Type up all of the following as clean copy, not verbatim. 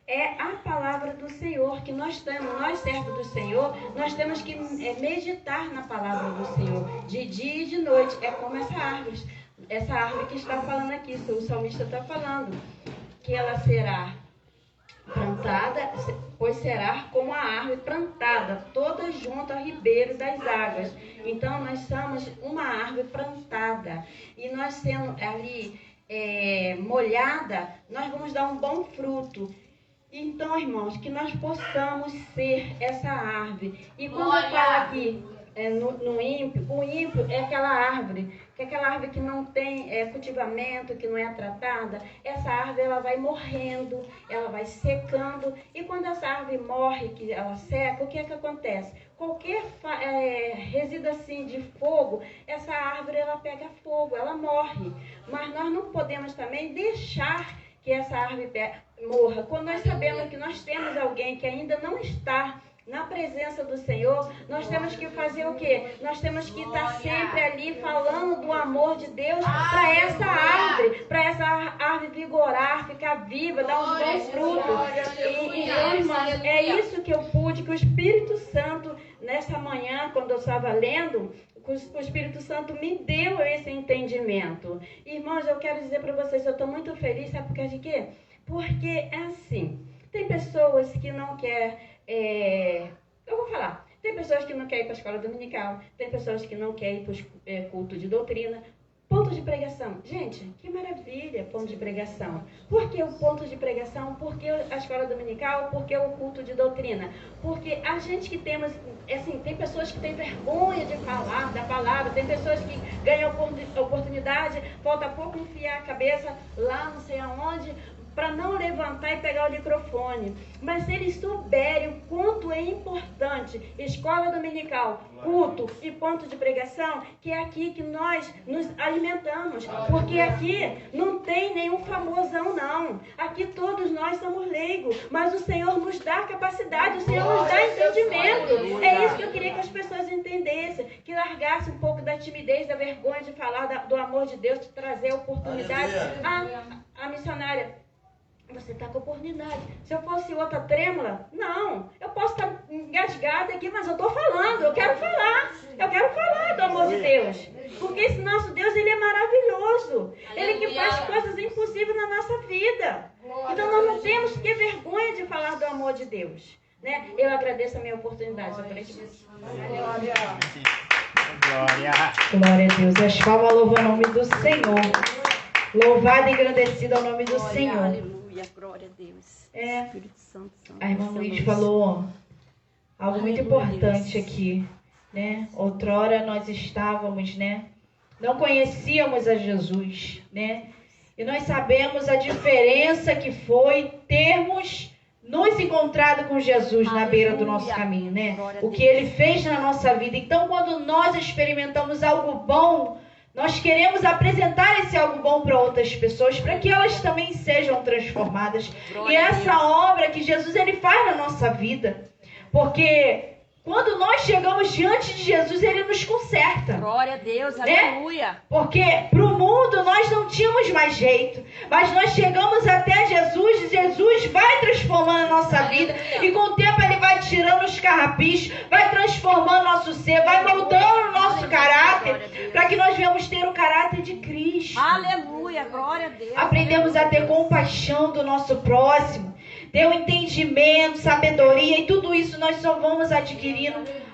é a palavra do Senhor, que nós servos do Senhor, nós temos que meditar na palavra do Senhor, de dia e de noite. É como essa árvore que está falando aqui, o salmista está falando, que ela será plantada, pois será como a árvore plantada, toda junto ao ribeiro das águas. Então, nós somos uma árvore plantada, e nós sendo ali molhada, nós vamos dar um bom fruto. Então, irmãos, que nós possamos ser essa árvore. E quando eu falo aqui no ímpio, o ímpio é aquela árvore que não tem cultivamento, que não é tratada. Essa árvore ela vai morrendo, ela vai secando. E quando essa árvore morre, que ela seca, o que é que acontece? Qualquer resíduo assim de fogo, essa árvore ela pega fogo, ela morre. Mas nós não podemos também deixar que essa árvore morra. Quando nós sabemos que nós temos alguém que ainda não está na presença do Senhor, nós temos que fazer o quê? Nós temos que estar sempre ali falando do amor de Deus para essa árvore vigorar, ficar viva, dar uns bons frutos. Então, irmãos, é isso que eu pude, que o Espírito Santo, nessa manhã, quando eu estava lendo, o Espírito Santo me deu esse entendimento. Irmãos, eu quero dizer para vocês, eu estou muito feliz, sabe por causa de quê? Porque é assim, tem pessoas que não querem, eu vou falar, tem pessoas que não querem ir para a escola dominical, tem pessoas que não querem ir para os cultos de doutrina. Ponto de pregação. Gente, que maravilha, ponto de pregação. Por que o ponto de pregação? Por que a escola dominical? Por que o culto de doutrina? Porque a gente que temos, assim, tem pessoas que têm vergonha de falar da palavra, tem pessoas que ganham oportunidade, falta pouco enfiar a cabeça lá não sei aonde, para não levantar e pegar o microfone. Mas se eles souberem o quanto é importante escola dominical, culto e ponto de pregação, que é aqui que nós nos alimentamos. Porque aqui não tem nenhum famosão, não. Aqui todos nós somos leigos, mas o Senhor nos dá capacidade, o Senhor nos dá entendimento. É isso que eu queria que as pessoas entendessem, que largassem um pouco da timidez, da vergonha de falar do amor de Deus, de trazer a oportunidade. A missionária, você está com oportunidade. Se eu fosse outra trêmula, não. Eu posso estar engasgada aqui, mas eu estou falando. Eu quero falar. Eu quero falar do amor de Deus. Porque esse nosso Deus, ele é maravilhoso. Ele que faz coisas impossíveis na nossa vida. Então nós não temos que ter vergonha de falar do amor de Deus. Né? Eu agradeço a minha oportunidade. Glória. Glória a Deus. As palmas louvam o nome do Senhor. Louvado e engrandecido ao nome do Senhor. Aleluia, glória a Deus. Espírito Santo. A irmã Luiz falou algo muito importante aqui, né? Outrora nós estávamos, né? Não conhecíamos a Jesus, né? E nós sabemos a diferença que foi termos nos encontrado com Jesus na beira do nosso caminho, né? O que Ele fez na nossa vida. Então, quando nós experimentamos algo bom, nós queremos apresentar esse algo bom para outras pessoas, para que elas também sejam transformadas. E essa obra que Jesus ele faz na nossa vida, porque quando nós chegamos diante de Jesus, ele nos conserta. Glória a Deus, né? aleluia. Porque para o mundo nós não tínhamos mais jeito, mas nós chegamos até Jesus e Jesus vai transformando a nossa vida. E com o tempo ele vai tirando os carrapichos, vai transformando nosso ser, vai moldando o nosso caráter, para que nós venhamos ter o caráter de Cristo. Aleluia, glória a Deus. Aprendemos a ter compaixão do nosso próximo, ter o entendimento, sabedoria, e tudo isso nós só vamos adquirindo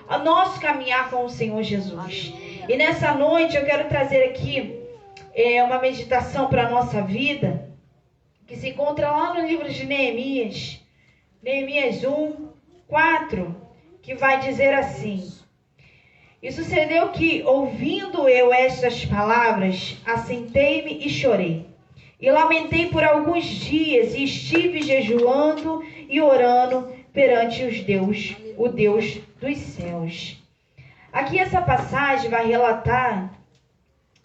a nosso caminhar com o Senhor Jesus. E nessa noite eu quero trazer aqui uma meditação para a nossa vida, que se encontra lá no livro de Neemias, Neemias 1, 4, que vai dizer assim: E sucedeu que, ouvindo eu estas palavras, assentei-me e chorei. E lamentei por alguns dias, e estive jejuando e orando perante o Deus dos céus. Aqui essa passagem vai relatar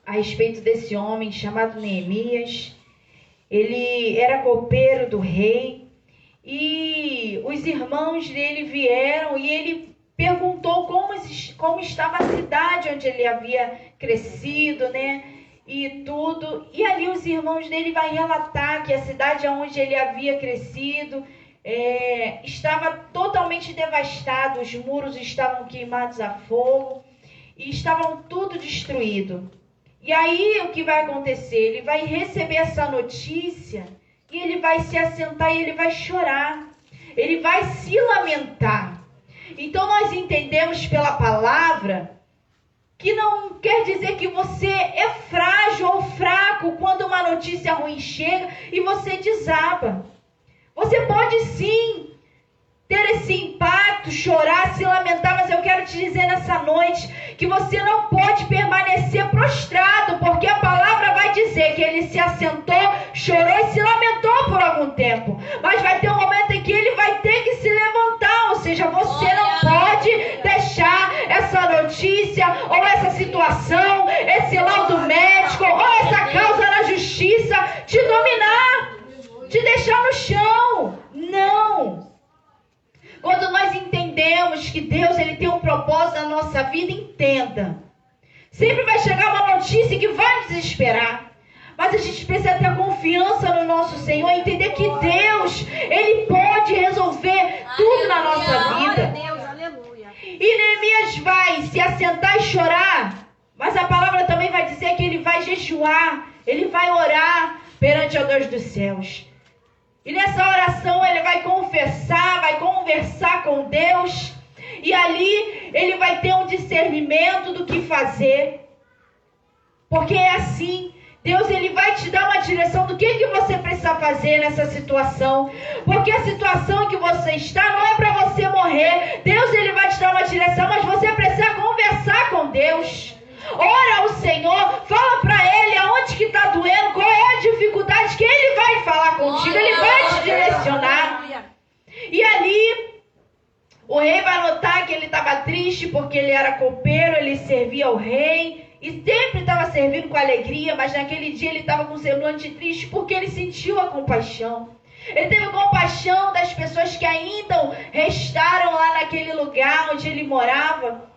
a respeito desse homem chamado Neemias. Ele era copeiro do rei, e os irmãos dele vieram e ele perguntou como estava a cidade onde ele havia crescido, né? E tudo. E ali os irmãos dele vai relatar que a cidade onde ele havia crescido estava totalmente devastado, os muros estavam queimados a fogo e estavam tudo destruído. E aí o que vai acontecer? Ele vai receber essa notícia e ele vai se assentar e ele vai chorar, ele vai se lamentar. Então nós entendemos pela palavra que não quer dizer que você é frágil ou fraco quando uma notícia ruim chega e você desaba. Você pode sim ter esse impacto, chorar, se lamentar, mas eu quero te dizer nessa noite que você não pode permanecer prostrado, porque a palavra vai dizer que ele se assentou, chorou e se lamentou por algum tempo. Mas vai ter um momento em que ele vai ter que se levantar, ou seja, você não pode deixar essa notícia, ou essa situação, esse laudo médico, ou essa causa na justiça te dominar, te deixar no chão. Não! Quando nós entendemos que Deus ele tem um propósito na nossa vida, entenda. Sempre vai chegar uma notícia que vai nos desesperar. Mas a gente precisa ter confiança no nosso Senhor, entender que Deus, ele pode resolver tudo na nossa vida. E Neemias vai se assentar e chorar, mas a palavra também vai dizer que ele vai jejuar, ele vai orar perante o Deus dos céus. E nessa oração ele vai confessar, vai conversar com Deus. E ali ele vai ter um discernimento do que fazer. Porque é assim, Deus ele vai te dar uma direção do que você precisa fazer nessa situação. Porque a situação em que você está não é para você morrer. Deus ele vai te dar uma direção, mas você precisa conversar com Deus. Ora ao Senhor, fala para Ele aonde que está doendo, qual é a dificuldade que Ele vai falar contigo, Ele vai te direcionar. E ali, o rei vai notar que ele estava triste porque ele era copeiro, ele servia ao rei e sempre estava servindo com alegria, mas naquele dia ele estava com um semblante triste porque ele sentiu a compaixão. Ele teve compaixão das pessoas que ainda restaram lá naquele lugar onde ele morava.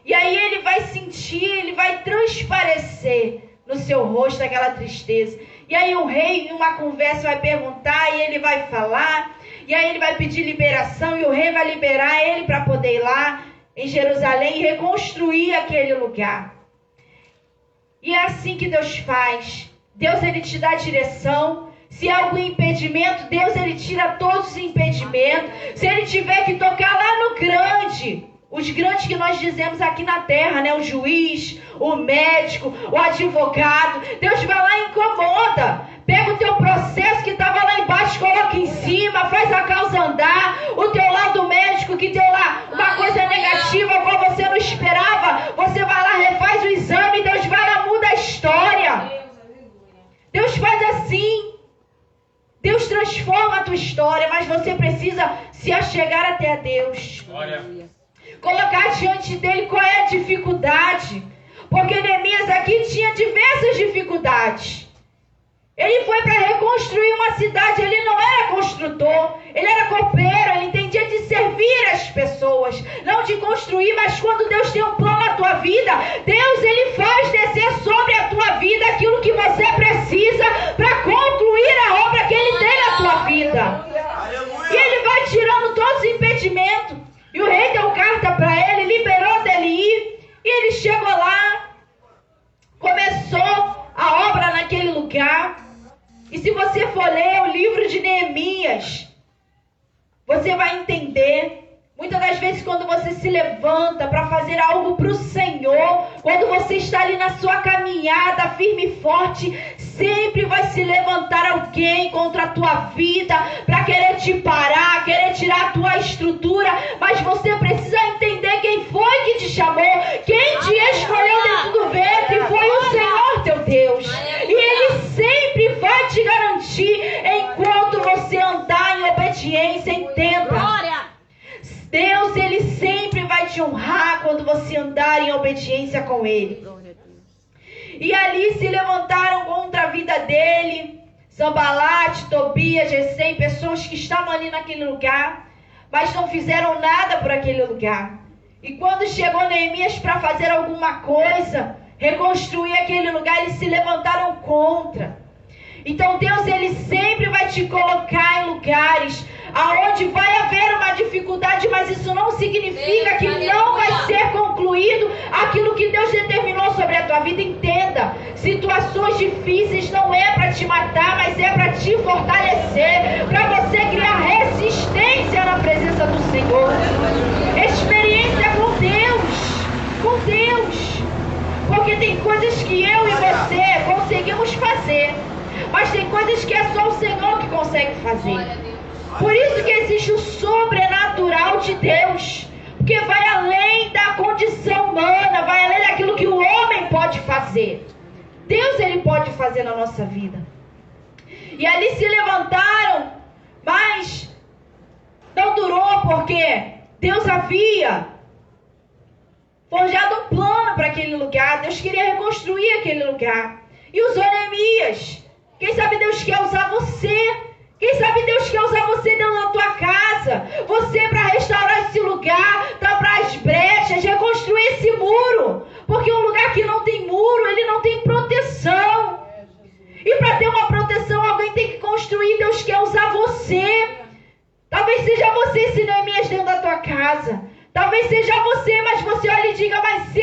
E aí ele vai sentir, ele vai transparecer no seu rosto aquela tristeza. E aí o rei, em uma conversa, vai perguntar e ele vai falar. E aí ele vai pedir liberação e o rei vai liberar ele para poder ir lá em Jerusalém e reconstruir aquele lugar. E é assim que Deus faz. Deus ele te dá direção. Se há algum impedimento, Deus ele tira todos os impedimentos. Se ele tiver que tocar lá no grande... Os grandes que nós dizemos aqui na terra, né? O juiz, o médico, o advogado. Deus vai lá e incomoda. Pega o teu processo que estava lá embaixo, coloca em cima, faz a causa andar. O teu laudo médico que deu lá uma coisa negativa, como você não esperava. Você vai lá, refaz o exame, Deus vai lá, muda a história. Deus faz assim. Deus transforma a tua história, mas você precisa se achegar até a Deus. Glória. Colocar diante dele qual é a dificuldade. Porque Neemias aqui tinha diversas dificuldades. Ele foi para reconstruir uma cidade, ele não era construtor, ele era copeiro, ele entendia de servir as pessoas, não de construir, mas quando Deus tem um plano na tua vida, Deus ele faz descer sobre a tua vida aquilo que você precisa para concluir a obra que ele tem na tua vida. E ele vai tirando todos os impedimentos. E o rei deu carta para ele, liberou dele ir. E ele chegou lá, começou a obra naquele lugar. E se você for ler o livro de Neemias, você vai entender. Muitas das vezes quando você se levanta para fazer algo para o Senhor, quando você está ali na sua caminhada firme e forte, sempre vai se levantar alguém contra a tua vida para querer te parar, querer tirar a tua estrutura. Mas você precisa entender quem foi que te chamou, quem te escolheu dentro do ventre, foi o Senhor teu Deus. E Ele sempre vai te garantir enquanto você andar em obediência. Entenda. Deus, Ele sempre vai te honrar quando você andar em obediência com Ele. E ali se levantaram contra a vida dele, Sanbalate, Tobias, Gesem, pessoas que estavam ali naquele lugar, mas não fizeram nada por aquele lugar. E quando chegou Neemias para fazer alguma coisa, reconstruir aquele lugar, eles se levantaram contra. Então Deus, Ele sempre vai te colocar em lugares aonde vai haver uma dificuldade, mas isso não significa que não vai ser concluído aquilo que Deus determinou sobre a tua vida. Entenda, situações difíceis não é para te matar, mas é para te fortalecer, para você criar resistência na presença do Senhor. Experiência com Deus, porque tem coisas que eu e você conseguimos fazer, mas tem coisas que é só o Senhor que consegue fazer. Por isso que existe o sobrenatural de Deus, porque vai além da condição humana, vai além daquilo que o homem pode fazer. Deus, ele pode fazer na nossa vida. E ali se levantaram, mas não durou, porque Deus havia forjado um plano para aquele lugar. Deus queria reconstruir aquele lugar. E usou Neemias. Quem sabe Deus quer usar você. Quem sabe Deus quer usar você dentro da tua casa. Você para restaurar esse lugar, tapar as brechas, reconstruir esse muro. Porque um lugar que não tem muro, ele não tem proteção. E para ter uma proteção, alguém tem que construir. Deus quer usar você. Talvez seja você esse Neemias dentro da tua casa. Talvez seja você, mas você olha e diga, mas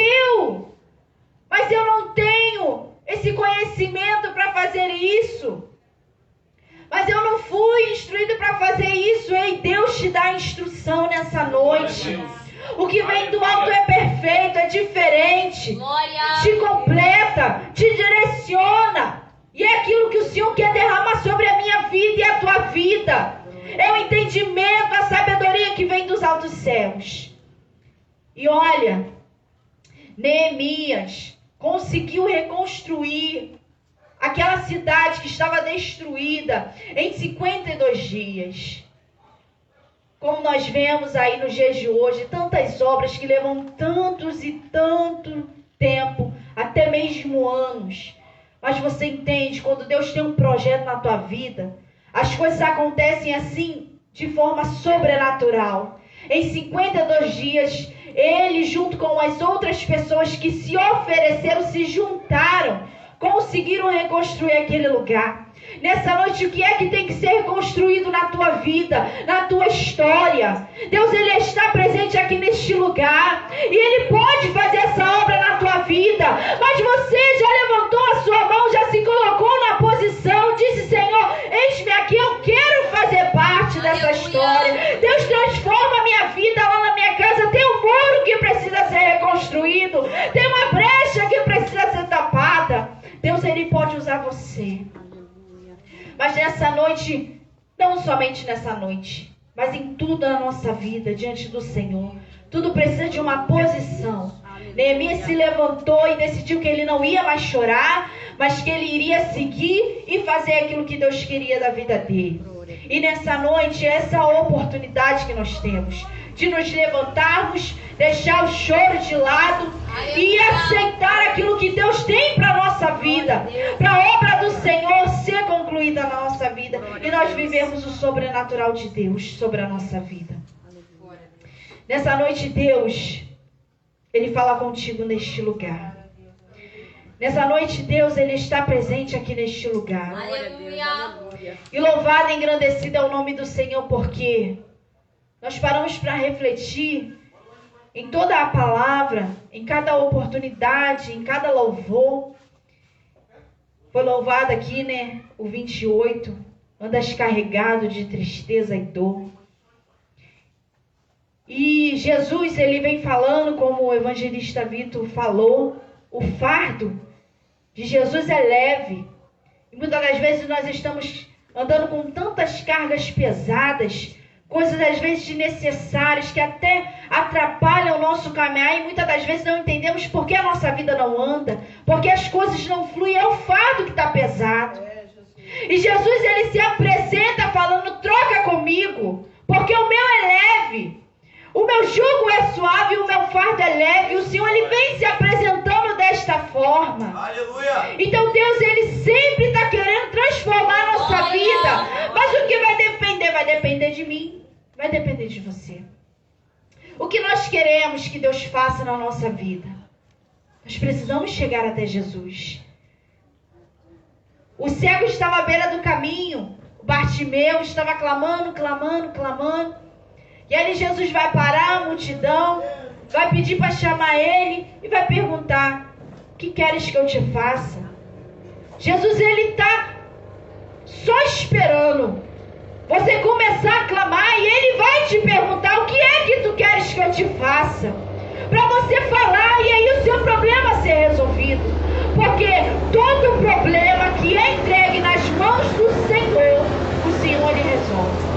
eu não tenho esse conhecimento para fazer isso. Mas eu não fui instruído para fazer isso. Ei, Deus te dá instrução nessa noite. O que vem do alto é perfeito, é diferente. Te completa, te direciona. E é aquilo que o Senhor quer derramar sobre a minha vida e a tua vida. É o entendimento, a sabedoria que vem dos altos céus. E olha, Neemias conseguiu reconstruir aquela cidade que estava destruída em 52 dias. Como nós vemos aí nos dias de hoje, tantas obras que levam tantos e tanto tempo, até mesmo anos. Mas você entende, quando Deus tem um projeto na tua vida, as coisas acontecem assim, de forma sobrenatural. Em 52 dias, ele, junto com as outras pessoas que se ofereceram, se juntaram, conseguiram reconstruir aquele lugar. Nessa noite, o que é que tem que ser reconstruído na tua vida, na tua história? Deus, ele está presente aqui neste lugar, e ele pode fazer essa obra na tua vida, mas você já levantou a sua mão, já se colocou na posição, disse, Senhor, eis-me aqui, eu quero fazer parte dessa história. Deus, transforma a minha vida lá na minha casa. Tem um muro que precisa ser reconstruído, tem uma brecha que precisa ser tapada. Deus, ele pode usar você. Mas nessa noite, não somente nessa noite, mas em tudo na nossa vida, diante do Senhor, tudo precisa de uma posição. Neemias se levantou e decidiu que ele não ia mais chorar, mas que ele iria seguir e fazer aquilo que Deus queria da vida dele. E nessa noite, essa é a oportunidade que nós temos de nos levantarmos, deixar o choro de lado e aceitar aquilo que Deus tem para a nossa vida, para a obra do Senhor ser concluída na nossa vida e nós vivemos o sobrenatural de Deus sobre a nossa vida. Nessa noite, Deus, ele fala contigo neste lugar. Nessa noite, Deus, ele está presente aqui neste lugar. E louvado e engrandecido é o nome do Senhor, porque nós paramos para refletir em toda a palavra, em cada oportunidade, em cada louvor. Foi louvado aqui, né, o 28, andas carregado de tristeza e dor. E Jesus, ele vem falando, como o evangelista Vitor falou, o fardo de Jesus é leve. E muitas das vezes nós estamos andando com tantas cargas pesadas, coisas às vezes desnecessárias, que até atrapalham o nosso caminhar, e muitas das vezes não entendemos por que a nossa vida não anda, porque as coisas não fluem, é o fardo que está pesado. E Jesus, ele se apresenta falando, troca comigo, porque o meu é leve, o meu jugo é suave, o meu fardo é leve. O Senhor, ele vem se apresentando desta forma. Aleluia. Então Deus, ele sempre está querendo transformar a nossa vida, mas o que vai depender? Vai depender de mim, vai depender de você. O que nós queremos que Deus faça na nossa vida? Nós precisamos chegar até Jesus. O cego estava à beira do caminho, Bartimeu estava clamando. E aí Jesus vai parar a multidão, vai pedir para chamar ele e vai perguntar: o que queres que eu te faça? Jesus, ele está só esperando você começar a clamar e ele vai te perguntar: o que é que tu queres que eu te faça? Para você falar e aí o seu problema ser resolvido. Porque todo problema que é entregue nas mãos do Senhor, o Senhor ele resolve.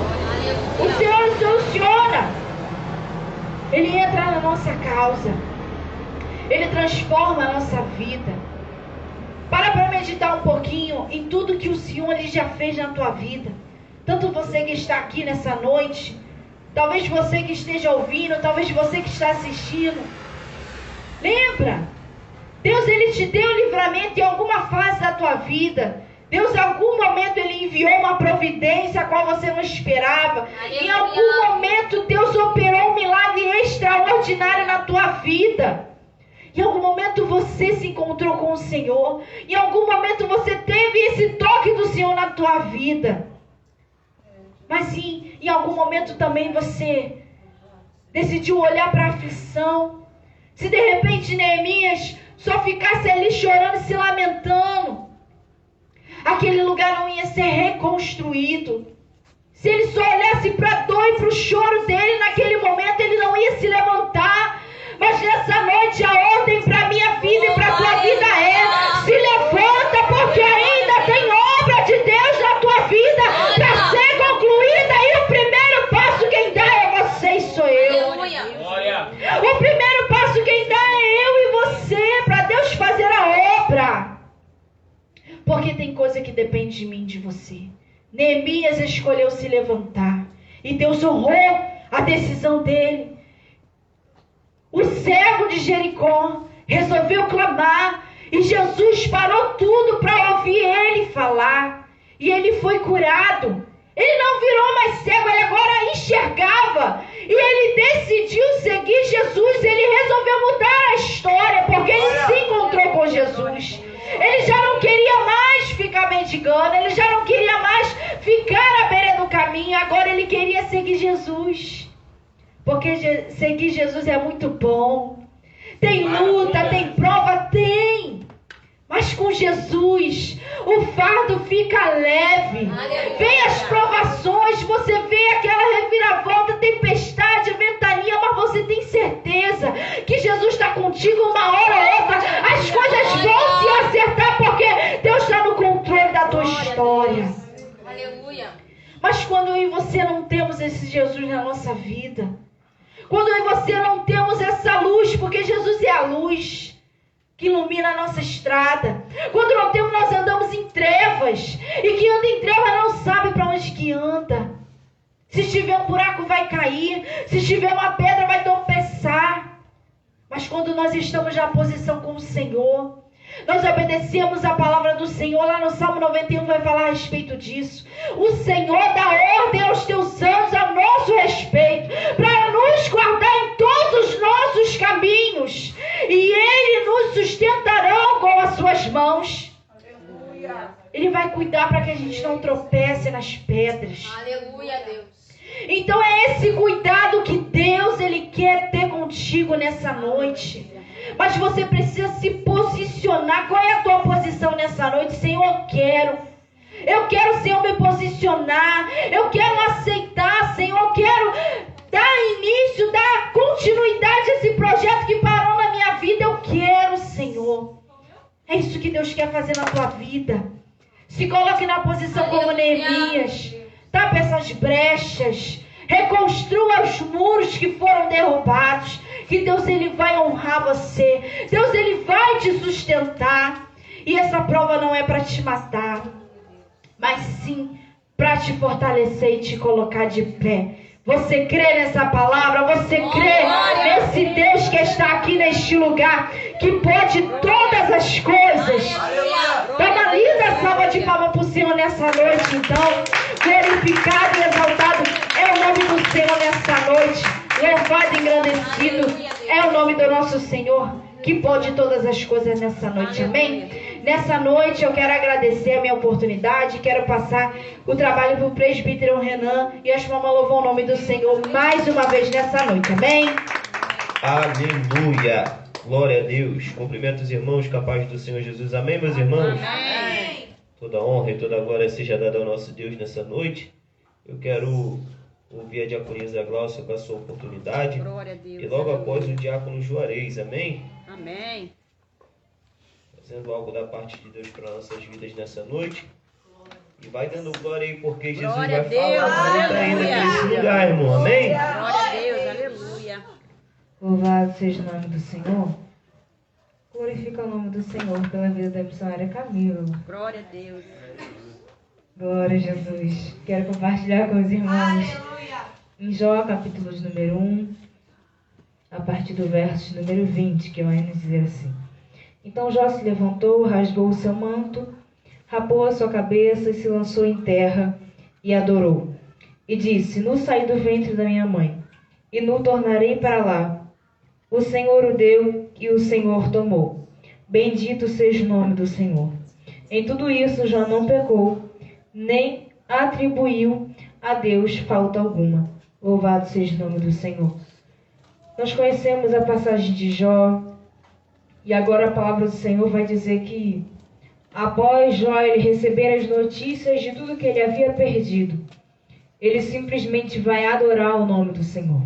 O Senhor soluciona. Ele entra na nossa causa. Ele transforma a nossa vida. Para meditar um pouquinho em tudo que o Senhor ele já fez na tua vida. Tanto você que está aqui nessa noite, talvez você que esteja ouvindo, talvez você que está assistindo. Lembra? Deus ele te deu livramento em alguma fase da tua vida. Deus em algum momento ele enviou uma providência a qual você não esperava. Em algum momento Deus operou um milagre extraordinário na tua vida. Em algum momento você se encontrou com o Senhor. Em algum momento você teve esse toque do Senhor na tua vida. Mas sim, em algum momento também você decidiu olhar para a aflição. Se de repente Neemias só ficasse ali chorando e se lamentando, aquele lugar não ia ser reconstruído. Se ele só olhasse para a dor e para o choro dele, naquele momento ele não ia se levantar. Mas nessa noite a ordem para a minha vida e para a tua vida é: se levanta, porque ainda tem obra de Deus na tua vida para ser concluída. E o primeiro passo quem dá é você e sou eu. O primeiro passo quem dá é eu e você, para Deus fazer a obra. Porque tem coisa que depende de mim e de você. Neemias escolheu se levantar e Deus honrou a decisão dele. O cego de Jericó resolveu clamar e Jesus parou tudo para ouvir ele falar. E ele foi curado. Ele não virou mais cego, ele agora enxergava. E ele decidiu seguir Jesus. Ele resolveu mudar a história porque ele se encontrou com Jesus. Ele já não queria mais ficar mendigando, ele já não queria mais ficar à beira do caminho. Agora ele queria seguir Jesus. Porque seguir Jesus é muito bom. Tem luta, tem prova, tem. Mas com Jesus, o fardo fica leve. Vem as provações, você vê aquela reviravolta, tempestade, ventania, mas você tem certeza que Jesus está contigo uma hora ou outra. As coisas vão se acertar porque Deus está no controle da tua história. Mas quando eu e você não temos esse Jesus na nossa vida, quando eu e você não temos essa luz, porque Jesus é a luz que ilumina a nossa estrada. Quando não temos, nós andamos em trevas. E quem anda em trevas não sabe para onde que anda. Se estiver um buraco vai cair. Se estiver uma pedra vai tropeçar. Mas quando nós estamos na posição com o Senhor, nós obedecemos a palavra do Senhor. Lá no Salmo 91 vai falar a respeito disso. O Senhor dá ordem aos teus anjos a nosso respeito, para nos guardar em todos os nossos caminhos. E Ele nos sustentarão com as suas mãos. Aleluia. Ele vai cuidar para que a gente não tropece nas pedras. Aleluia, Deus. Então é esse cuidado que Deus ele quer ter contigo nessa noite. Mas você precisa se posicionar. Qual é a tua posição nessa noite? Senhor, eu quero, Senhor, me posicionar. Eu quero aceitar, Senhor. Eu quero dar início, dar continuidade a esse projeto que parou na minha vida. Eu quero, Senhor. É isso que Deus quer fazer na tua vida. Se coloque na posição como Neemias. Tapa essas brechas. Reconstrua os muros que foram derrubados. Que Deus ele vai honrar você. Deus ele vai te sustentar. E essa prova não é para te matar, mas sim para te fortalecer e te colocar de pé. Você crê nessa palavra? Você crê nesse Deus que está aqui neste lugar, que pode todas as coisas? Dá uma linda salva de palmas para o Senhor nessa noite, então. Glorificado e exaltado é o nome do Senhor nessa noite. Louvado e engrandecido é o nome do nosso Senhor que pode todas as coisas nessa noite, amém? Nessa noite eu quero agradecer a minha oportunidade, quero passar o trabalho para o presbítero Renan e as mamães louvam o nome do Senhor mais uma vez nessa noite, amém? Aleluia, glória a Deus. Cumprimento os irmãos, com a paz do Senhor Jesus, amém, meus irmãos? Amém. Toda honra e toda glória seja dada ao nosso Deus nessa noite. Eu quero ouvir a diaconisa Glaucia com a sua oportunidade. Glória a Deus. E logo após o diácono Juarez, amém? Amém. Fazendo algo da parte de Deus para nossas vidas nessa noite. E vai dando glória aí, porque Jesus vai falar muito ainda nesse lugar, irmão, amém? Glória a Deus, aleluia. Louvado seja o nome do Senhor. Glorifica o nome do Senhor pela vida da missionária Camila. Glória a Deus. Glória a Jesus. Quero compartilhar com os irmãos em Jó, capítulo de número 1, a partir do verso de número 20, que vai nos dizer assim. Então Jó se levantou, rasgou o seu manto, rapou a sua cabeça e se lançou em terra e adorou. E disse, nu saí do ventre da minha mãe, e nu tornarei para lá. O Senhor o deu e o Senhor tomou. Bendito seja o nome do Senhor. Em tudo isso Jó não pecou, nem atribuiu a Deus falta alguma. Louvado seja o nome do Senhor. Nós conhecemos a passagem de Jó, e agora a palavra do Senhor vai dizer que após Jó ele receber as notícias de tudo que ele havia perdido, ele simplesmente vai adorar o nome do Senhor.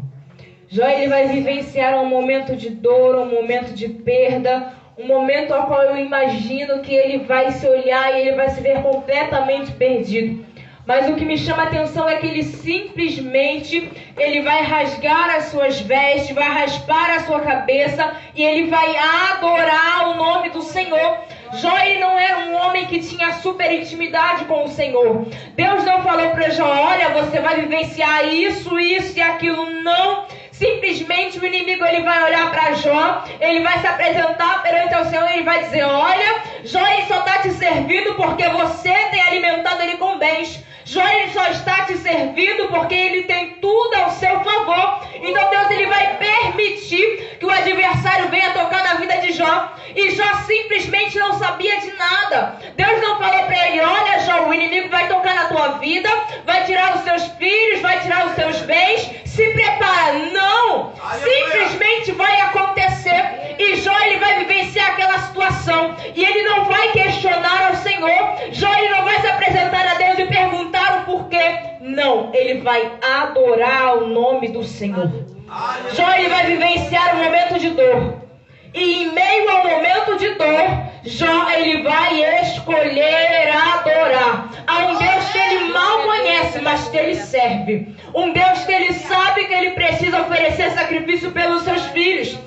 Jó ele vai vivenciar um momento de dor, um momento de perda, um momento ao qual eu imagino que ele vai se olhar e ele vai se ver completamente perdido. Mas o que me chama a atenção é que ele simplesmente ele vai rasgar as suas vestes, vai raspar a sua cabeça e ele vai adorar o nome do Senhor. Jó ele não era um homem que tinha super intimidade com o Senhor. Deus não falou para Jó, olha, você vai vivenciar isso, isso e aquilo. Não. Simplesmente o inimigo ele vai olhar para Jó, ele vai se apresentar perante o Senhor e ele vai dizer, olha, Jó ele só está te servindo porque você tem alimentado ele com bens. Jó ele só está te servindo porque ele tem tudo ao seu favor. Então Deus ele vai permitir que o adversário venha tocar na vida de Jó. E Jó simplesmente não sabia de nada. Deus não falou para ele, olha Jó, o inimigo vai tocar na tua vida, vai tirar os seus filhos, vai tirar os seus bens, se prepara. Não! Simplesmente vai acontecer. E Jó ele vai vivenciar aquela situação. E ele não vai questionar ao Senhor. Jó ele não vai se apresentar a Deus e perguntar o porquê. Não, ele vai adorar o nome do Senhor. Jó ele vai vivenciar um momento de dor. E em meio ao momento de dor, Jó ele vai escolher adorar a um Deus que ele mal conhece, mas que ele serve. Um Deus que ele sabe que ele precisa oferecer sacrifício pelos seus filhos.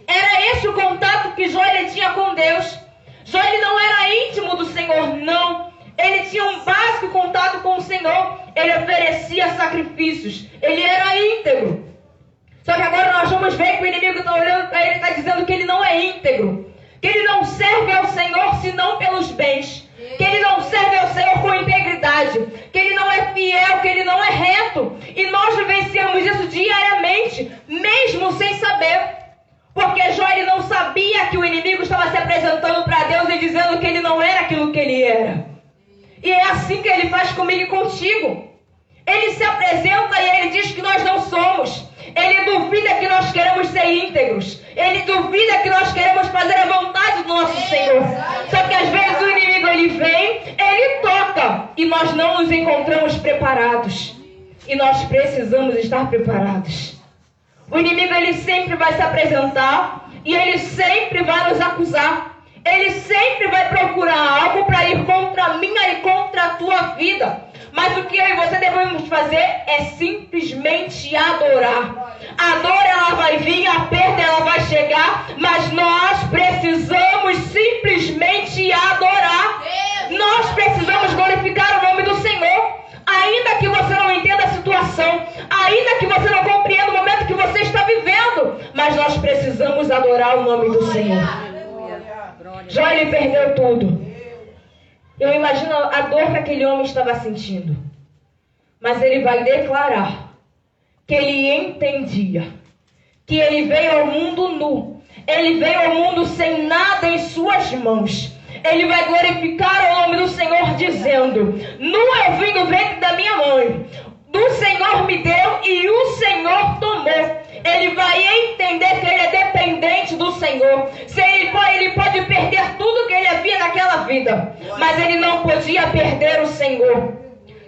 Era esse o contato que Jó ele tinha com Deus. Jó ele não era íntimo do Senhor, não. Ele tinha um básico contato com o Senhor. Ele oferecia sacrifícios. Ele era íntegro. Só que agora nós vamos ver que o inimigo está olhando para ele e está dizendo que ele não é íntegro. Que ele não serve ao Senhor senão pelos bens. Que ele não serve ao Senhor com integridade. Que ele não é fiel, que ele não é reto. E nós vivenciamos isso diariamente, mesmo sem saber. Porque Jó ele não sabia que o inimigo estava se apresentando para Deus e dizendo que ele não era aquilo que ele era. E é assim que ele faz comigo e contigo. Ele se apresenta e ele diz que nós não somos. Ele duvida que nós queremos ser íntegros. Ele duvida que nós queremos fazer a vontade do nosso Senhor. Só que às vezes o inimigo ele vem, ele toca e nós não nos encontramos preparados. E nós precisamos estar preparados. O inimigo ele sempre vai se apresentar e ele sempre vai nos acusar. Ele sempre vai procurar algo para ir contra a minha e contra a tua vida. Mas o que eu e você devemos fazer é simplesmente adorar. A dor ela vai vir, a perda ela vai chegar, mas nós precisamos simplesmente adorar. Nós precisamos glorificar o nome do Senhor. Ainda que você não entenda a situação, ainda que você não compreenda o momento que você está vivendo, mas nós precisamos adorar o nome do Senhor. Jó ele perdeu tudo. Eu imagino a dor que aquele homem estava sentindo. Mas ele vai declarar que ele entendia que ele veio ao mundo nu, Ele veio ao mundo sem nada em suas mãos. Ele vai glorificar o nome do Senhor dizendo: nu eu vim do ventre da minha mãe, do Senhor me deu e o Senhor tomou. Ele vai entender que ele é dependente do Senhor. Ele pode perder tudo que ele havia naquela vida, mas ele não podia perder o Senhor.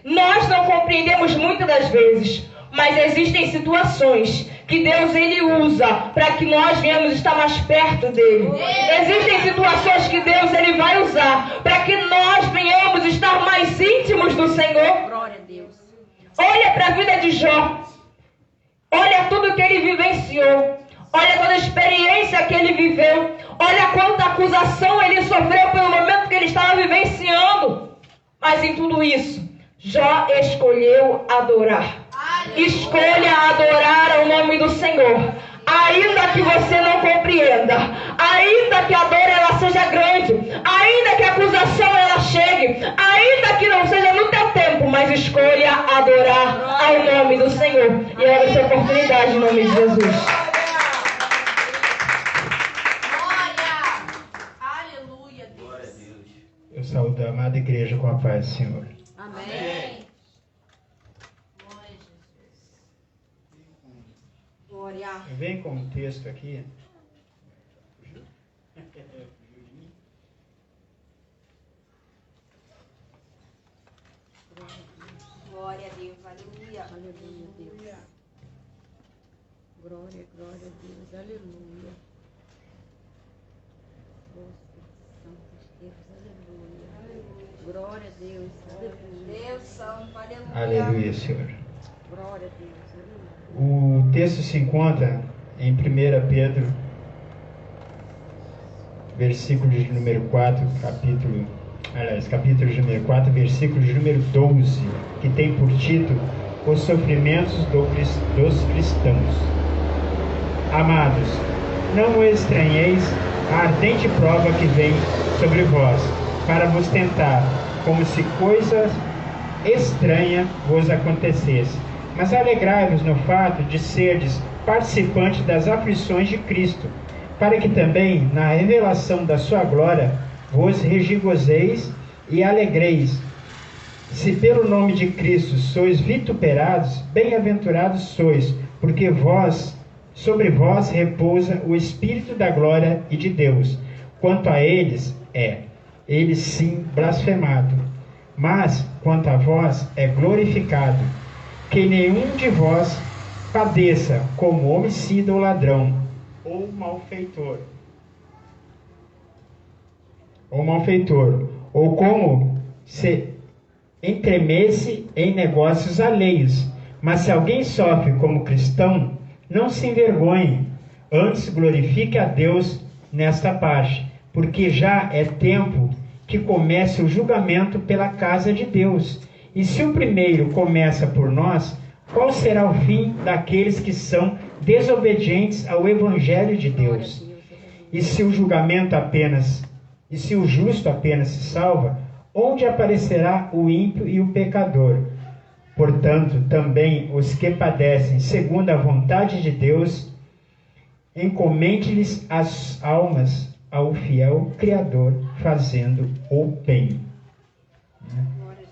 Nós não compreendemos muitas das vezes, mas existem situações que Deus ele usa para que nós venhamos estar mais perto dele. Existem situações que Deus ele vai usar para que nós venhamos estar mais íntimos do Senhor. Glória a Deus. Olha para a vida de Jó. Olha tudo que ele vivenciou. Olha toda a experiência que ele viveu. Olha quanta acusação ele sofreu pelo momento que ele estava vivenciando. Mas em tudo isso, Jó escolheu adorar. Escolha adorar ao nome do Senhor. Ainda que você não compreenda, ainda que a dor ela seja grande, ainda que a acusação ela chegue, ainda que não seja no teu tempo, mas escolha adorar ao nome do Senhor. E eu abro essa oportunidade em nome de Jesus. Aleluia, Deus. Eu saúdo a amada igreja com a paz do Senhor. Amém. Glória. Vem com um texto aqui. Glória a Deus. Aleluia. Aleluia, Deus. Glória, glória a Deus. Aleluia. Santos Deus. Aleluia. Glória a Deus. Aleluia. Deus santo. Aleluia. Aleluia, Senhor. Glória a Deus. Aleluia. O texto se encontra em 1 Pedro, versículo de número 4, capítulo de número 4, versículo de número 12, que tem por título Os Sofrimentos dos Cristãos. Amados, não estranheis a ardente prova que vem sobre vós, para vos tentar, como se coisa estranha vos acontecesse. Mas alegrai-vos no fato de serdes participantes das aflições de Cristo, para que também, na revelação da sua glória, vos regozijeis e alegreis. Se pelo nome de Cristo sois vituperados, bem-aventurados sois, porque sobre vós repousa o Espírito da glória e de Deus. Quanto a eles sim blasfemado, mas quanto a vós é glorificado. Que nenhum de vós padeça como homicida ou ladrão, ou malfeitor, ou como se entremesse em negócios alheios. Mas se alguém sofre como cristão, não se envergonhe, antes glorifique a Deus nesta parte, porque já é tempo que comece o julgamento pela casa de Deus. E se o primeiro começa por nós, qual será o fim daqueles que são desobedientes ao Evangelho de Deus? E se o justo apenas se salva, onde aparecerá o ímpio e o pecador? Portanto, também os que padecem segundo a vontade de Deus, encomende-lhes as almas ao fiel Criador, fazendo o bem.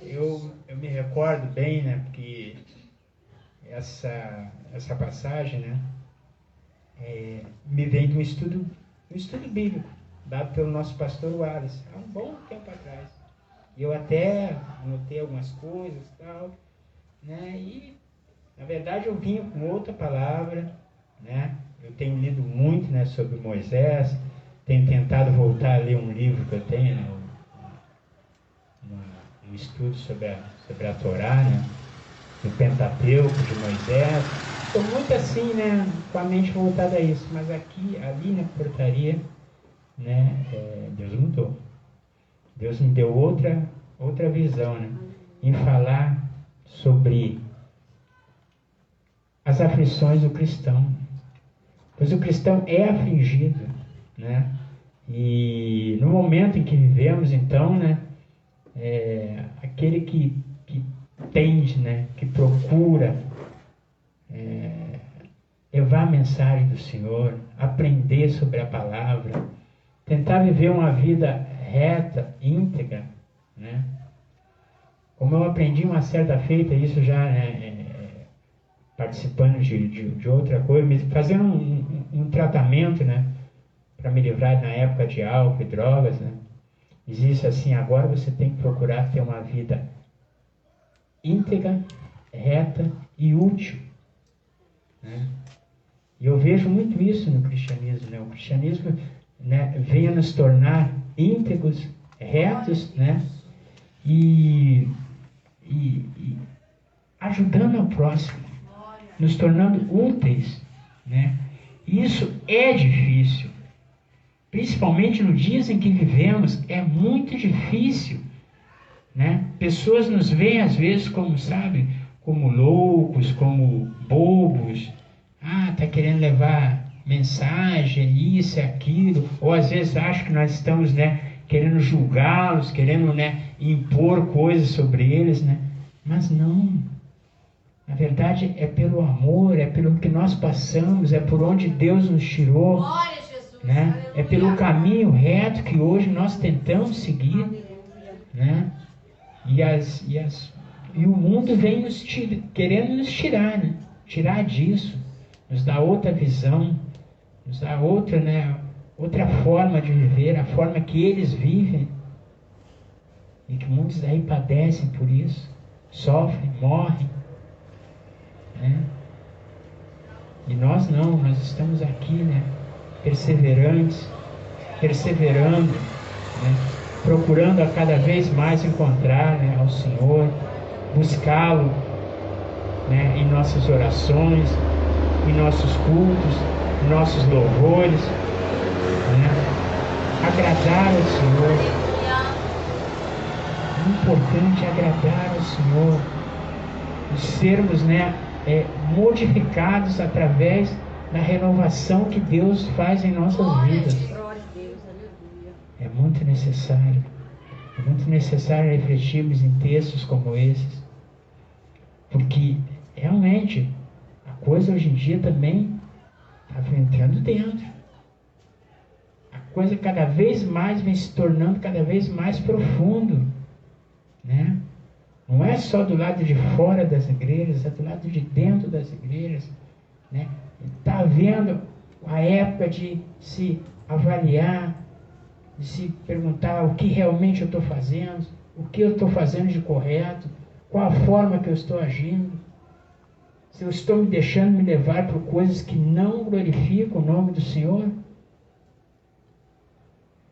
Eu me recordo bem, né, porque essa passagem, né, me vem de um estudo bíblico, dado pelo nosso pastor Wallace, há um bom tempo atrás. E eu até anotei algumas coisas e tal, né, e na verdade eu vinha com outra palavra, né, eu tenho lido muito, né, sobre Moisés, tenho tentado voltar a ler um livro que eu tenho, né, um estudo sobre a Torá, né, do Pentateuco de Moisés. Estou muito assim, né, com a mente voltada a isso, mas ali na portaria, né, Deus mudou. Deus me deu outra visão, né, em falar sobre as aflições do cristão. Pois o cristão é afligido, né, e no momento em que vivemos, então, né, aquele que tende, né, que procura levar a mensagem do Senhor, aprender sobre a palavra, tentar viver uma vida reta, íntegra, né? Como eu aprendi uma certa feita, isso já participando de outra coisa, fazendo um tratamento, né? Para me livrar na época de álcool e drogas, né? Diz assim: agora você tem que procurar ter uma vida íntegra, reta e útil, né? E eu vejo muito isso no cristianismo, né? O cristianismo, né, veio nos tornar íntegros, retos, né? E ajudando ao próximo, nos tornando úteis, né? E isso é difícil, principalmente nos dias em que vivemos, é muito difícil, né? Pessoas nos veem às vezes como, sabe, como loucos, como bobos. Tá querendo levar mensagem, isso e aquilo, ou às vezes acham que nós estamos, né, querendo julgá-los, querendo, né, impor coisas sobre eles, né? Mas não. Na verdade, é pelo amor, é pelo que nós passamos, é por onde Deus nos tirou, né? É pelo caminho reto que hoje nós tentamos seguir, né? E o mundo vem querendo nos tirar, né? Tirar disso, nos dar outra visão, nos dar outra, né? Outra forma de viver, a forma que eles vivem, e que muitos daí padecem por isso, sofrem, morrem, né? E nós não, nós estamos aqui, né? Perseverantes, perseverando, né? Procurando a cada vez mais encontrar, né, ao Senhor, buscá-lo, né, em nossas orações, em nossos cultos, em nossos louvores, né? Agradar ao Senhor. O importante é agradar ao Senhor, e sermos, né, modificados através da renovação que Deus faz em nossas vidas. É muito necessário refletirmos em textos como esses, porque realmente a coisa hoje em dia também está entrando dentro. A coisa cada vez mais vem se tornando cada vez mais profundo, né? Não é só do lado de fora das igrejas, é do lado de dentro das igrejas, né? Está havendo a época de se avaliar, de se perguntar o que realmente eu estou fazendo, o que eu estou fazendo de correto, qual a forma que eu estou agindo, se eu estou me deixando me levar por coisas que não glorificam o nome do Senhor.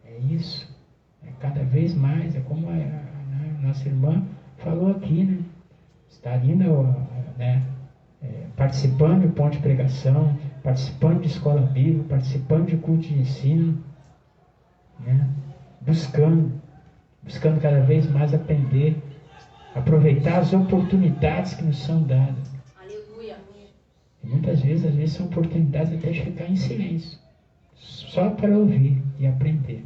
É isso, é cada vez mais, é como a nossa irmã falou aqui, né? Está indo, né, participando de ponto de pregação, participando de escola bíblica, participando de culto de ensino, né? Buscando cada vez mais aprender, aproveitar as oportunidades que nos são dadas. Aleluia. E muitas vezes, às vezes são oportunidades até de ficar em silêncio, só para ouvir e aprender.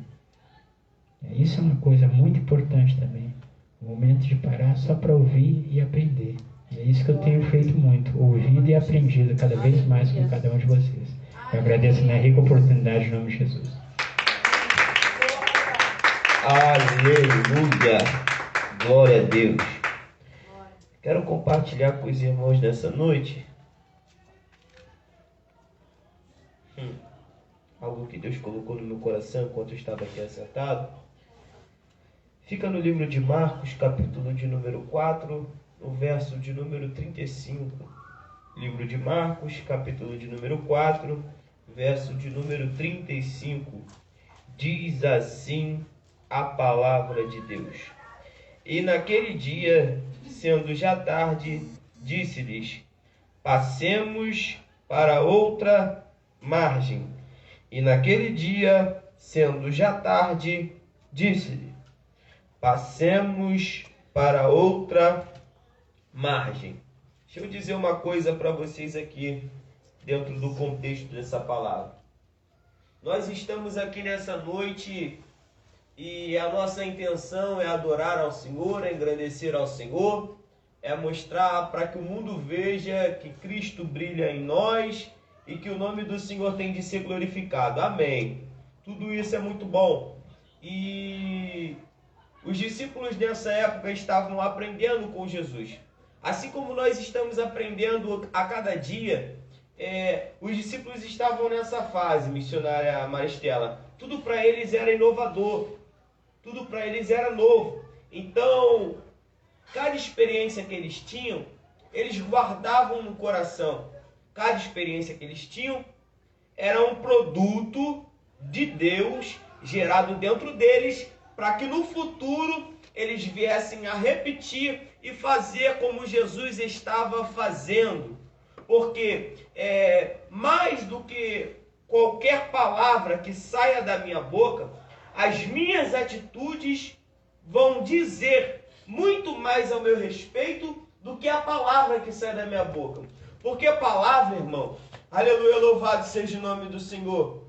Isso é uma coisa muito importante também, o momento de parar só para ouvir e aprender. E é isso que eu tenho feito muito, ouvido e aprendido cada vez mais com cada um de vocês. Eu agradeço a minha rica oportunidade em nome de Jesus. Aleluia! Glória a Deus! Quero compartilhar com os irmãos nessa noite algo que Deus colocou no meu coração enquanto eu estava aqui assentado. Fica no livro de Marcos, capítulo de número 4, no verso de número 35. Livro de Marcos, capítulo de número 4, verso de número 35. Diz assim a palavra de Deus: E naquele dia, sendo já tarde, disse-lhes: Passemos para outra margem. E naquele dia, sendo já tarde, disse-lhe: Passemos para outra margem. Deixa eu dizer uma coisa para vocês aqui, dentro do contexto dessa palavra. Nós estamos aqui nessa noite e a nossa intenção é adorar ao Senhor, é engrandecer ao Senhor, é mostrar para que o mundo veja que Cristo brilha em nós e que o nome do Senhor tem de ser glorificado. Amém. Tudo isso é muito bom. E os discípulos nessa época estavam aprendendo com Jesus. Assim como nós estamos aprendendo a cada dia, os discípulos estavam nessa fase, missionária Maristela. Tudo para eles era inovador, tudo para eles era novo. Então, cada experiência que eles tinham, eles guardavam no coração. Cada experiência que eles tinham era um produto de Deus gerado dentro deles, para que no futuro eles viessem a repetir e fazer como Jesus estava fazendo. Porque mais do que qualquer palavra que saia da minha boca, as minhas atitudes vão dizer muito mais ao meu respeito do que a palavra que sai da minha boca. Porque a palavra, irmão, aleluia, louvado seja o nome do Senhor,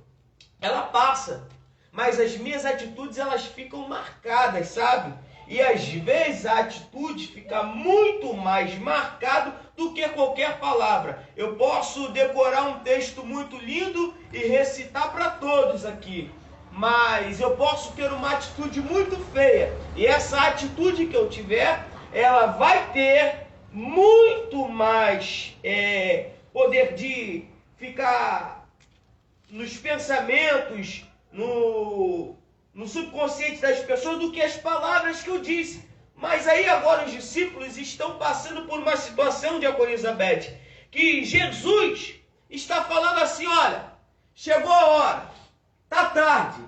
ela passa, mas as minhas atitudes elas ficam marcadas, sabe? E às vezes a atitude fica muito mais marcada do que qualquer palavra. Eu posso decorar um texto muito lindo e recitar para todos aqui, mas eu posso ter uma atitude muito feia. E essa atitude que eu tiver, ela vai ter muito mais poder de ficar nos pensamentos, no subconsciente das pessoas do que as palavras que eu disse. Mas aí agora os discípulos estão passando por uma situação, Diaconia Elizabeth, que Jesus está falando assim: olha, chegou a hora, está tarde,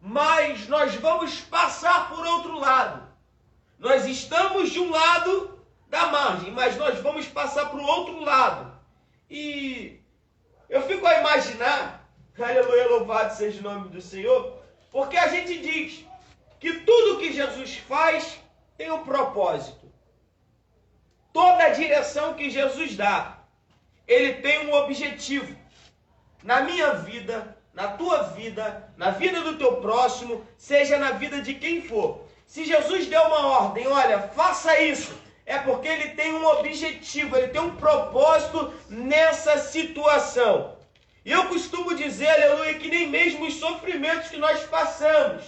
mas nós vamos passar por outro lado. Nós estamos de um lado da margem, mas nós vamos passar para o outro lado. E eu fico a imaginar, aleluia, louvado seja o nome do Senhor, porque a gente diz que tudo que Jesus faz tem um propósito. Toda a direção que Jesus dá, ele tem um objetivo. Na minha vida, na tua vida, na vida do teu próximo, seja na vida de quem for. Se Jesus deu uma ordem, olha, faça isso, é porque ele tem um objetivo, ele tem um propósito nessa situação. E eu costumo dizer, aleluia, que nem mesmo os sofrimentos que nós passamos,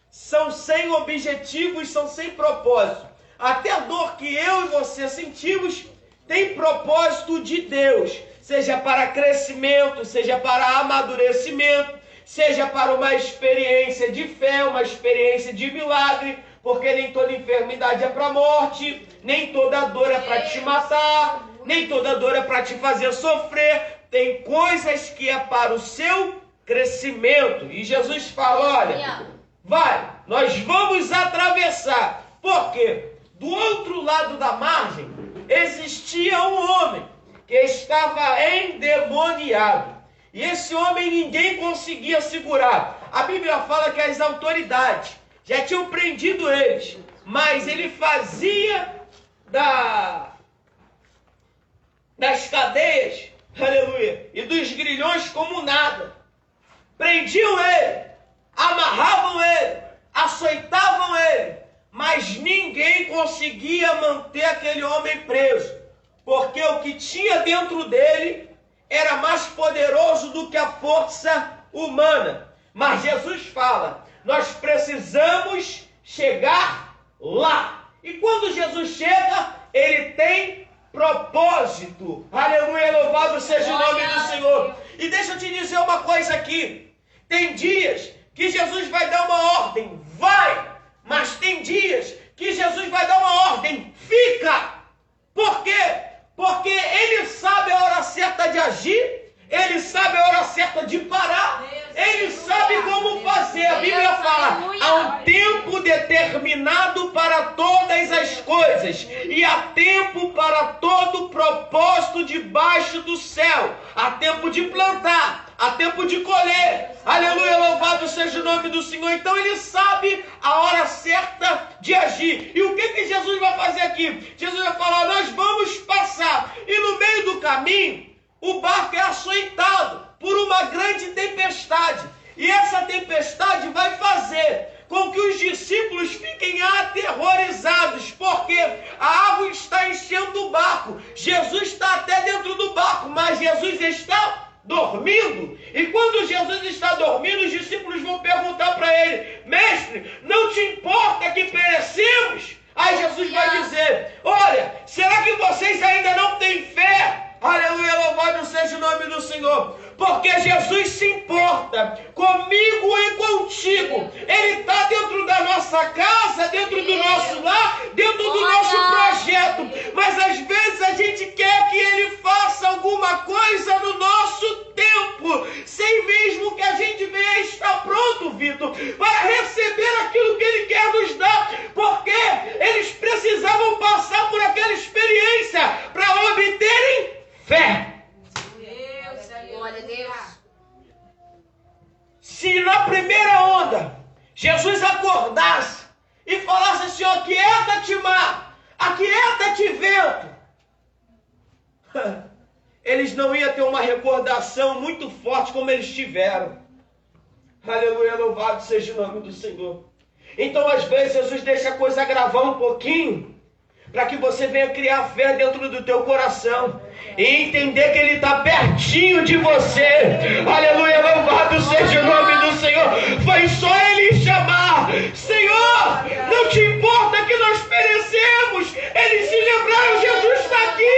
são sem objetivos, são sem propósito. Até a dor que eu e você sentimos tem propósito de Deus, seja para crescimento, seja para amadurecimento, seja para uma experiência de fé, uma experiência de milagre, porque nem toda enfermidade é para a morte, nem toda dor é para te matar, nem toda dor é para te fazer sofrer. Tem coisas que é para o seu crescimento. E Jesus fala, olha, vai, nós vamos atravessar. Porque do outro lado da margem existia um homem que estava endemoniado. E esse homem ninguém conseguia segurar. A Bíblia fala que as autoridades já tinham prendido eles, mas ele fazia das cadeias, aleluia, e dos grilhões como nada. Prendiam ele, amarravam ele, açoitavam ele, mas ninguém conseguia manter aquele homem preso, porque o que tinha dentro dele era mais poderoso do que a força humana. Mas Jesus fala, nós precisamos chegar lá. E quando Jesus chega, ele tem propósito. Aleluia, louvado seja o nome do Senhor. E deixa eu te dizer uma coisa aqui. Tem dias que Jesus vai dar uma ordem, vai. Mas tem dias que Jesus vai dar uma ordem, fica. Por quê? Porque ele sabe a hora certa de agir, ele sabe a hora certa de parar, ele sabe como fazer. A Bíblia fala, há um tempo determinado para todas as coisas, e há tempo para todo propósito debaixo do céu. Há tempo de plantar, há tempo de colher. Aleluia, louvado seja o nome do Senhor. Então ele sabe a hora certa de agir. E o que Jesus vai fazer aqui? Jesus vai falar, nós vamos passar. E no meio do caminho, o barco é açoitado por uma grande tempestade. E essa tempestade vai fazer com que os discípulos fiquem aterrorizados, porque a água está enchendo o barco. Jesus está até dentro do barco, mas Jesus está dormindo. E quando Jesus está dormindo, os discípulos vão perguntar para ele: mestre, não te importa que perecemos? Aí Jesus vai dizer: olha, será que vocês ainda não têm fé? Aleluia, louvado seja o nome do Senhor. Porque Jesus se importa comigo e contigo. Ele está dentro da nossa casa, dentro do nosso lar, dentro do nosso projeto. Mas às vezes a gente quer que Ele faça alguma coisa no nosso tempo, sem mesmo que a gente venha estar pronto, Vitor, para receber aquilo que Ele quer nos dar. Porque eles precisavam passar por aquela experiência para obterem fé. Glória a Deus. Se na primeira onda Jesus acordasse e falasse assim: aquieta-te mar, aquieta-te vento, eles não iam ter uma recordação muito forte como eles tiveram. Aleluia, louvado seja o nome do Senhor. Então às vezes Jesus deixa a coisa gravar um pouquinho, para que você venha criar fé dentro do teu coração e entender que Ele está pertinho de você. Aleluia, louvado seja o nome do Senhor. Foi só Ele chamar: Senhor, não te importa que nós perecemos. Eles se lembraram: Jesus está aqui.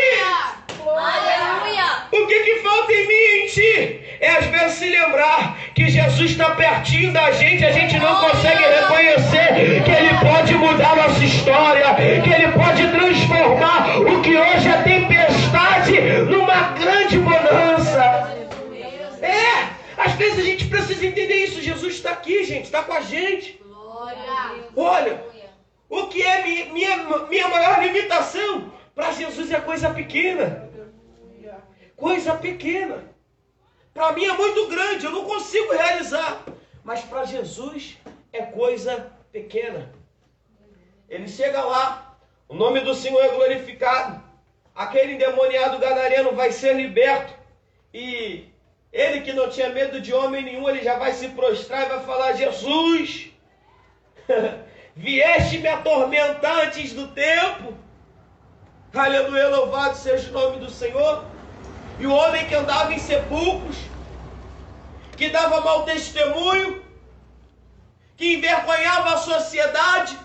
Aleluia. O que falta em mim e em ti? É às vezes se lembrar que Jesus está pertinho da gente. A gente não consegue reconhecer que Ele pode mudar nossa história, que Ele pode transformar o que hoje é tempestade numa grande bonança. Às vezes a gente precisa entender isso. Jesus está aqui, gente, está com a gente. Olha, o que é minha maior limitação? Para Jesus é coisa pequena. Coisa pequena. Para mim é muito grande, eu não consigo realizar. Mas para Jesus é coisa pequena. Ele chega lá, o nome do Senhor é glorificado. Aquele endemoniado gadareno vai ser liberto. E ele, que não tinha medo de homem nenhum, ele já vai se prostrar e vai falar: Jesus, vieste me atormentar antes do tempo. Aleluia, louvado seja o nome do Senhor. E o homem que andava em sepulcros, que dava mau testemunho, que envergonhava a sociedade,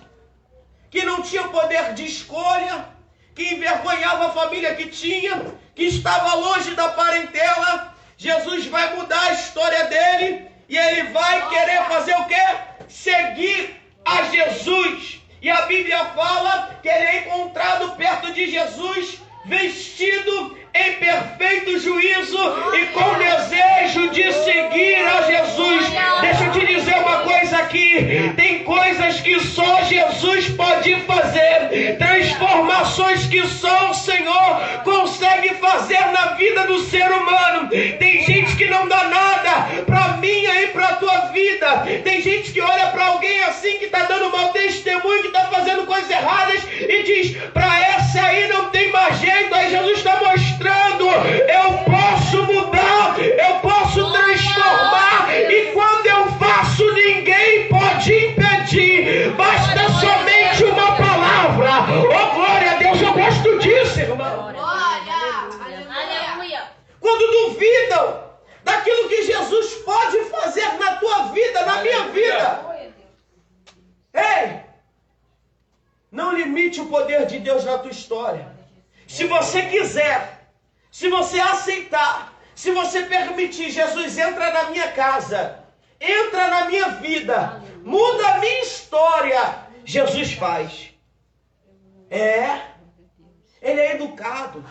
que não tinha poder de escolha, que envergonhava a família que tinha, que estava longe da parentela, Jesus vai mudar a história dele e ele vai querer fazer o quê? Seguir a Jesus. E a Bíblia fala que ele é encontrado perto de Jesus, vestido em perfeito juízo e com desejo de seguir a Jesus. Deixa eu te dizer uma coisa aqui: tem coisas que só Jesus pode fazer, transformações que só o Senhor consegue fazer na vida do ser humano. Tem gente que não dá nada para minha e para a tua vida. Tem gente que olha para alguém assim, que está dando mau testemunho, que está fazendo coisas erradas, e diz: para essa aí não tem mais jeito. Aí Jesus está mostrando: eu posso mudar, eu posso transformar, e quando eu faço, ninguém pode impedir. Basta somente uma palavra. Oh, glória a Deus, eu gosto disso, irmão. Aleluia. Quando duvidam daquilo que Jesus pode fazer na tua vida, na minha vida. Ei, não limite o poder de Deus na tua história. Se você quiser, se você aceitar, se você permitir, Jesus entra na minha casa, entra na minha vida, muda a minha história, Jesus faz. Ele é educado.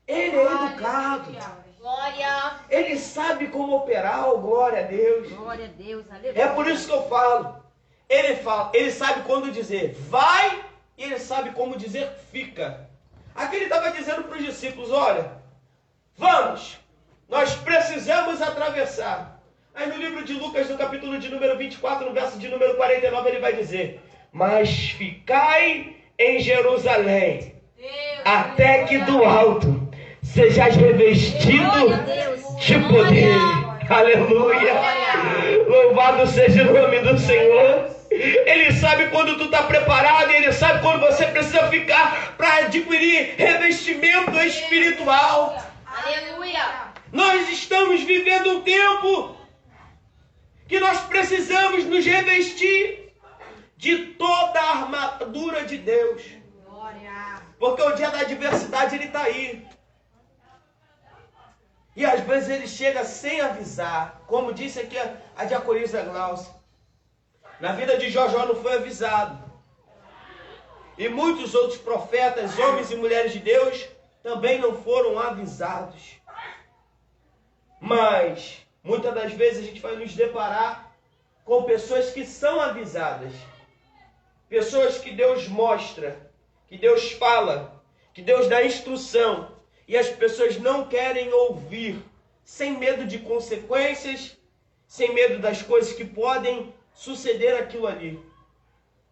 Ele é educado. Glória. Ele sabe como operar, oh, glória a Deus. Glória a Deus. Aleluia. É por isso que eu falo. Ele sabe quando dizer vai, e ele sabe como dizer fica. Aqui ele estava dizendo para os discípulos: olha, vamos, nós precisamos atravessar. Aí no livro de Lucas, no capítulo de número 24, no verso de número 49, ele vai dizer: mas ficai em Jerusalém, até que do alto sejais revestido de poder. Aleluia. Louvado seja o nome do Senhor. Ele sabe quando tu está preparado, e Ele sabe quando você precisa ficar para adquirir revestimento espiritual. Aleluia. Nós estamos vivendo um tempo que nós precisamos nos revestir de toda a armadura de Deus. Porque o dia da adversidade ele está aí. E às vezes ele chega sem avisar. Como disse aqui a diaconisa Glaucia. Na vida de Jó não foi avisado. E muitos outros profetas, homens e mulheres de Deus, também não foram avisados. Mas muitas das vezes a gente vai nos deparar com pessoas que são avisadas. Pessoas que Deus mostra, que Deus fala, que Deus dá instrução. E as pessoas não querem ouvir, sem medo de consequências, sem medo das coisas que podem suceder aquilo ali.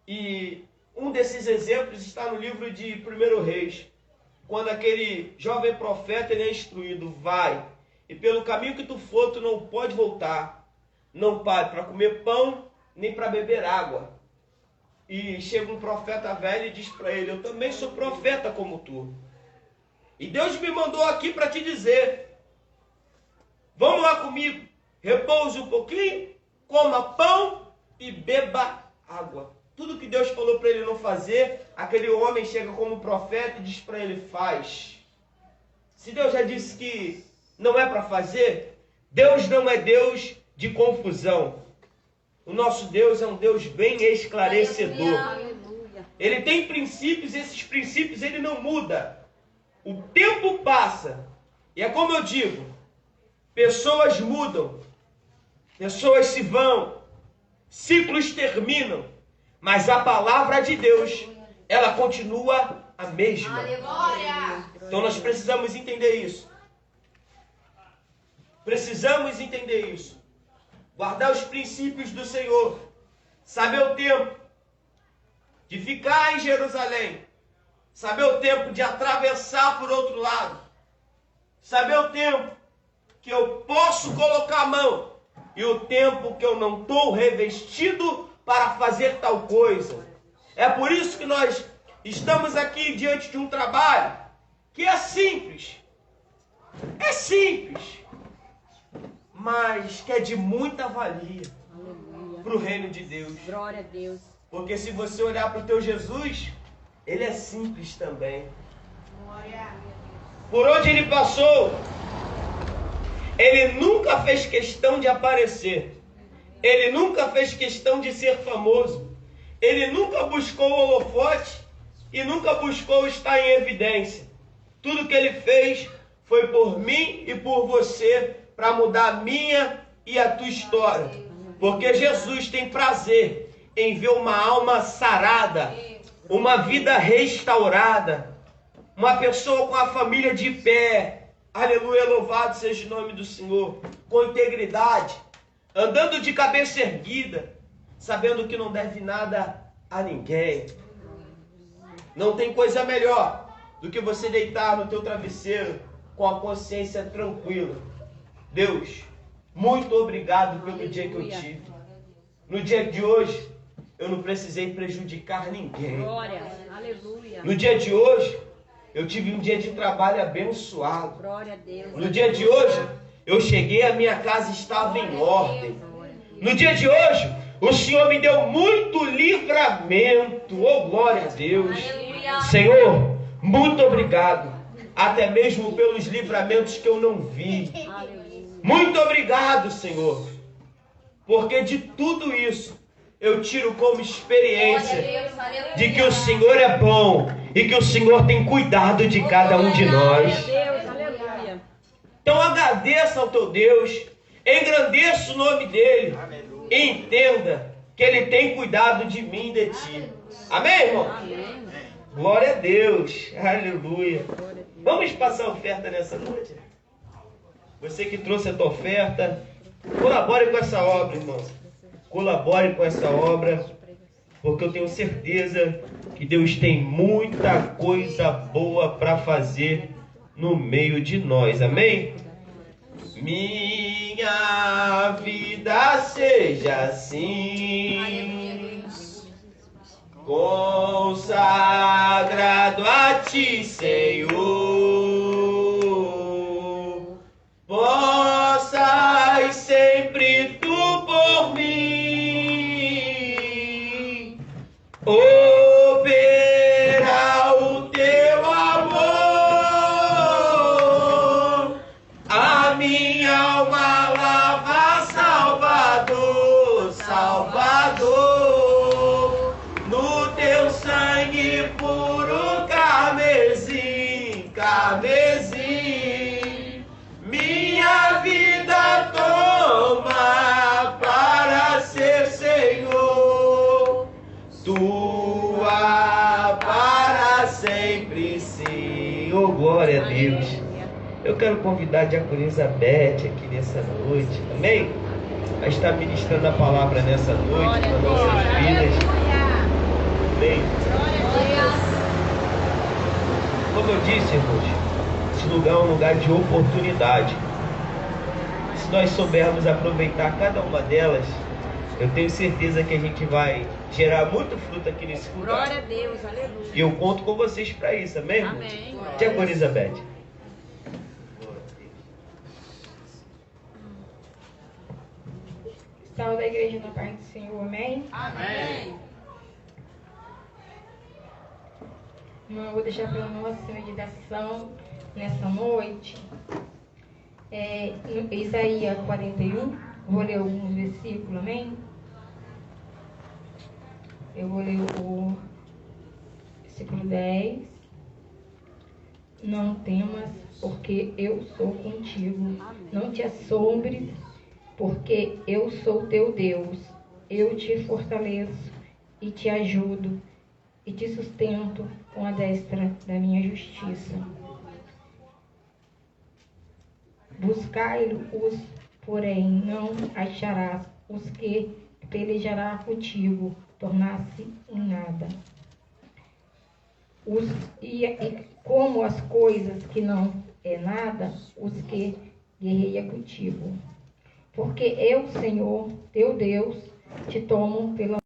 E um desses exemplos está no livro de 1 Reis, quando aquele jovem profeta ele é instruído, vai, e pelo caminho que tu for, tu não pode voltar, não pare para comer pão, nem para beber água. E chega um profeta velho e diz para ele, eu também sou profeta como tu. E Deus me mandou aqui para te dizer, vamos lá comigo, repouse um pouquinho, coma pão e beba água. Tudo que Deus falou para ele não fazer, aquele homem chega como profeta e diz para ele, faz. Se Deus já disse que não é para fazer, Deus não é Deus de confusão. O nosso Deus é um Deus bem esclarecedor. Ele tem princípios e esses princípios ele não muda. O tempo passa. E é como eu digo, pessoas mudam, pessoas se vão, ciclos terminam. Mas a palavra de Deus, ela continua a mesma. Então nós precisamos entender isso. Precisamos entender isso. Guardar os princípios do Senhor. Saber o tempo de ficar em Jerusalém. Saber o tempo de atravessar por outro lado. Saber o tempo que eu posso colocar a mão. E o tempo que eu não estou revestido para fazer tal coisa. É por isso que nós estamos aqui diante de um trabalho que é simples. É simples. Mas que é de muita valia para o reino de Deus. Glória a Deus. Porque se você olhar para o teu Jesus, ele é simples também. Por onde ele passou, ele nunca fez questão de aparecer. Ele nunca fez questão de ser famoso. Ele nunca buscou o holofote e nunca buscou estar em evidência. Tudo que ele fez foi por mim e por você, para mudar a minha e a tua história. Porque Jesus tem prazer em ver uma alma sarada, uma vida restaurada, uma pessoa com a família de pé. Aleluia, louvado seja o nome do Senhor. Com integridade, andando de cabeça erguida, sabendo que não deve nada a ninguém. Não tem coisa melhor do que você deitar no teu travesseiro com a consciência tranquila. Deus, muito obrigado pelo dia que eu tive. No dia de hoje, eu não precisei prejudicar ninguém. Glória, aleluia. No dia de hoje, eu tive um dia de trabalho abençoado. Glória a Deus. No dia de hoje, eu cheguei, a minha casa estava em ordem. No dia de hoje, o Senhor me deu muito livramento. Oh, glória a Deus. Aleluia. Senhor, muito obrigado. Até mesmo pelos livramentos que eu não vi. Aleluia. Muito obrigado, Senhor. Porque de tudo isso, eu tiro como experiência de que o Senhor é bom e que o Senhor tem cuidado de cada um de nós. Aleluia. Então agradeça ao teu Deus, engrandeça o nome dele e entenda que ele tem cuidado de mim e de ti. Amém, irmão? Amém. Glória a Deus. Aleluia. Vamos passar a oferta nessa noite? Você que trouxe a tua oferta, colabore com essa obra, irmão. Colabore com essa obra, porque eu tenho certeza que Deus tem muita coisa boa para fazer no meio de nós. Amém? Minha vida seja assim, consagrado a ti, Senhor, possas sempre tu por mim operar o teu amor, a minha alma lava, Salvador, Salvador, no teu sangue puro, carmesim, carmesim, minha vida toma para ser, Senhor, tua para sempre, sim. Oh, glória a Deus. Eu quero convidar a diaconisa Elizabeth aqui nessa noite, amém? A estar ministrando a palavra nessa noite para nossas vidas. Amém? Como eu disse, irmãos, esse lugar é um lugar de oportunidade. Se nós soubermos aproveitar cada uma delas, eu tenho certeza que a gente vai gerar muito fruto aqui nesse lugar. Glória a Deus, aleluia. E eu conto com vocês para isso, amém, irmãos? Amém. Diaconisa Elizabeth. Salve a igreja na paz do Senhor, amém? Amém. Eu vou deixar para a nossa meditação nessa noite. Isaías 41, vou ler alguns versículos, amém? Eu vou ler o versículo 10. Não temas, porque eu sou contigo. Não te assombres, porque eu sou teu Deus. Eu te fortaleço e te ajudo e te sustento com a destra da minha justiça. Buscai-os, porém não acharás, os que pelejará contigo, tornar-se em nada. E como as coisas que não é nada, os que guerreia contigo. Porque eu, Senhor, teu Deus, te tomo pela